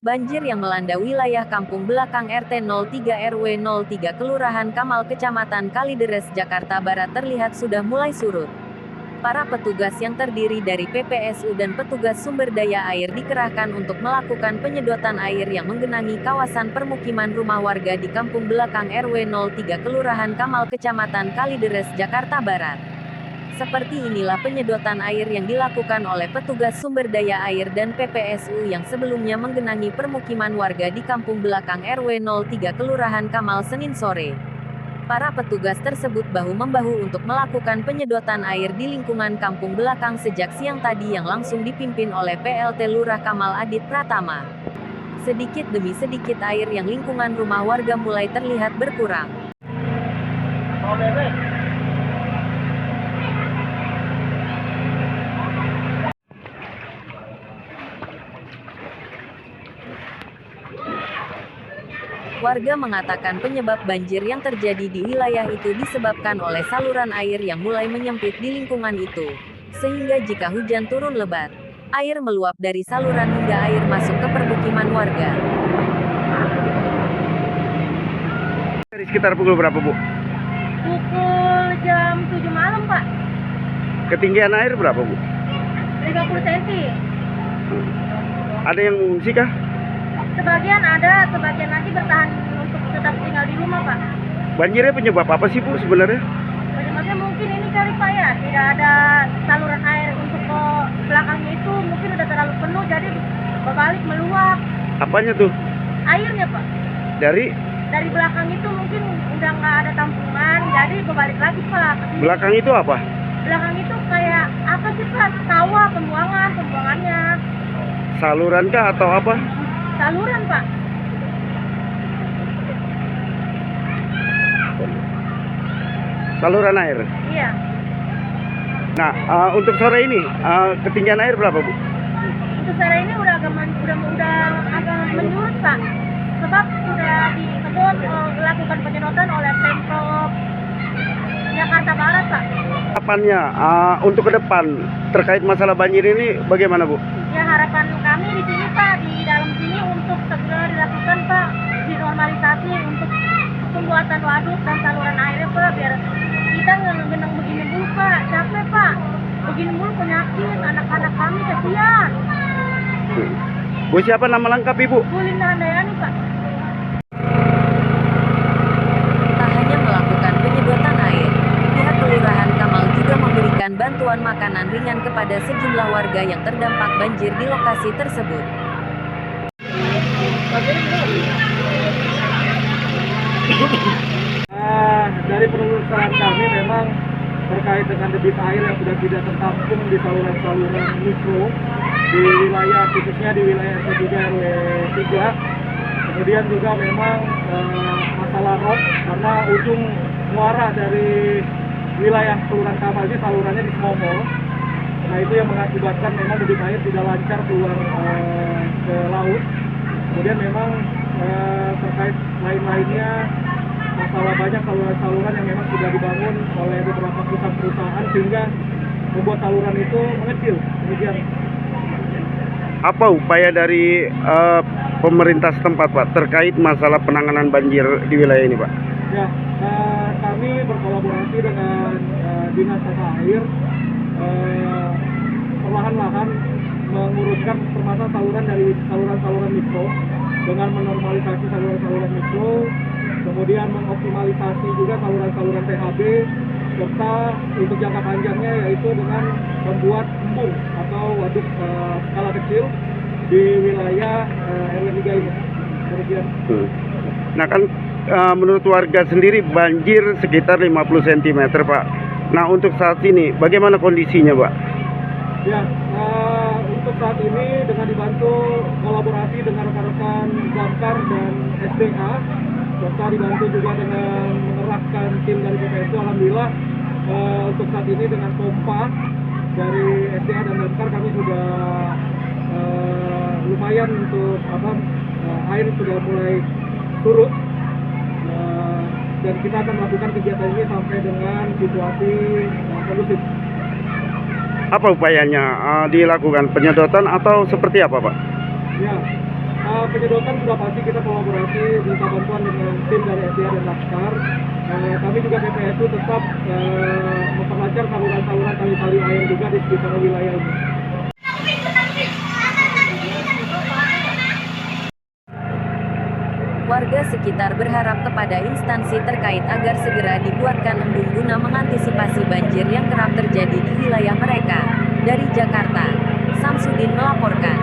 Banjir yang melanda wilayah Kampung Belakang RT 03 RW 03 Kelurahan Kamal Kecamatan Kalideres, Jakarta Barat terlihat sudah mulai surut. Para petugas yang terdiri dari PPSU dan petugas sumber daya air dikerahkan untuk melakukan penyedotan air yang menggenangi kawasan permukiman rumah warga di Kampung Belakang RW 03 Kelurahan Kamal Kecamatan Kalideres, Jakarta Barat. Seperti inilah penyedotan air yang dilakukan oleh petugas sumber daya air dan PPSU yang sebelumnya menggenangi permukiman warga di Kampung Belakang RW 03 Kelurahan Kamal Senin sore. Para petugas tersebut bahu-membahu untuk melakukan penyedotan air di lingkungan Kampung Belakang sejak siang tadi yang langsung dipimpin oleh PLT Lurah Kamal Adit Pratama. Sedikit demi sedikit air yang lingkungan rumah warga mulai terlihat berkurang. Warga mengatakan penyebab banjir yang terjadi di wilayah itu disebabkan oleh saluran air yang mulai menyempit di lingkungan itu. Sehingga jika hujan turun lebat, air meluap dari saluran hingga air masuk ke permukiman warga. Dari sekitar pukul berapa, Bu? Pukul jam 7 malam, Pak. Ketinggian air berapa, Bu? 30 cm. Ada yang mengungsi kah? Sebagian ada, sebagian lagi bertahan untuk tetap tinggal di rumah, Pak. Banjirnya penyebab apa sih, Bu, sebenarnya? Penyebabnya mungkin ini kali, Pak, ya. Tidak ada saluran air untuk ke belakangnya itu mungkin udah terlalu penuh, jadi berbalik meluap. Apanya tuh? Airnya, Pak. Dari belakang itu mungkin udah nggak ada tampungan, jadi berbalik lagi, Pak. Belakang itu apa? Belakang itu kayak apa sih, Pak? Sawah, pembuangannya. Saluran kah atau apa? Saluran, Pak. Saluran air. Iya. Nah, untuk sore ini ketinggian air berapa, Bu? Untuk sore ini udah agak menurun, Pak. Sebab sudah disedot dilakukan penyedotan oleh Pemprov Jakarta Barat, Pak. Harapannya untuk ke depan terkait masalah banjir ini bagaimana, Bu? Ya, harapan kami di sini, Pak, di dalam sini untuk segera dilakukan, Pak, dinormalisasi untuk pembuatan waduk dan saluran airnya, Pak, biar kita ngegenang begini dulu, Pak. Capek, Pak. Begini mulu penyakit, anak-anak kami kesian. Bu, siapa nama lengkap, Ibu? Bu Linda Handayani, Pak. Tak hanya melakukan penyedotan air, pihak Kelurahan Kamal juga memberikan bantuan makanan ringan kepada sejumlah warga yang terdampak banjir di lokasi tersebut. Dari penelusuran kami memang terkait dengan debit air yang sudah tidak tertampung di saluran-saluran mikro di wilayah, khususnya di wilayah RT 3 RW 3. Kemudian juga memang masalah rop, karena ujung muara dari wilayah Kelurahan Kamal ini salurannya di Smomol. Nah, itu yang mengakibatkan memang debit air tidak lancar keluar ke laut. Kemudian memang terkait lain-lainnya, masalah banyak saluran-saluran yang memang sudah dibangun oleh beberapa perusahaan sehingga membuat saluran itu mengecil. Kemudian Apa upaya dari pemerintah setempat, Pak, terkait masalah penanganan banjir di wilayah ini, Pak? ya, kami berkolaborasi dengan Dinas Tata Air perlahan-lahan menguruskan permasalahan saluran dari saluran-saluran mikro dengan menormalisasi saluran-saluran mikro, kemudian mengoptimalisasi juga saluran-saluran THB, serta untuk jangka panjangnya yaitu dengan membuat embung atau waduk skala kecil di wilayah RW 3 ini. Kemudian Nah, kan menurut warga sendiri banjir sekitar 50 cm, Pak. Nah, untuk saat ini bagaimana kondisinya, Pak? ya, untuk saat ini dengan dibantu kolaborasi dengan rekan-rekan Damkar dan SDA, serta dibantu juga dengan mengerahkan tim dari PPSU, alhamdulillah untuk saat ini dengan pompa dari SDA dan Damkar kami sudah lumayan untuk air sudah mulai surut, dan kita akan melakukan kegiatan ini sampai dengan situasi kondusif. Apa upayanya dilakukan penyedotan atau seperti apa, Pak? Ya, penyedotan sudah pasti kita kolaborasi minta bantuan dengan tim dari FDR dan Laskar. Kami juga PPSU tetap memperlancar saluran-saluran tali-tali air juga di sekitar wilayah ini. Warga sekitar berharap kepada instansi terkait agar segera dibuatkan embung guna mengantisipasi banjir yang kerap terjadi di wilayah mereka. Dari Jakarta, Samsudin melaporkan.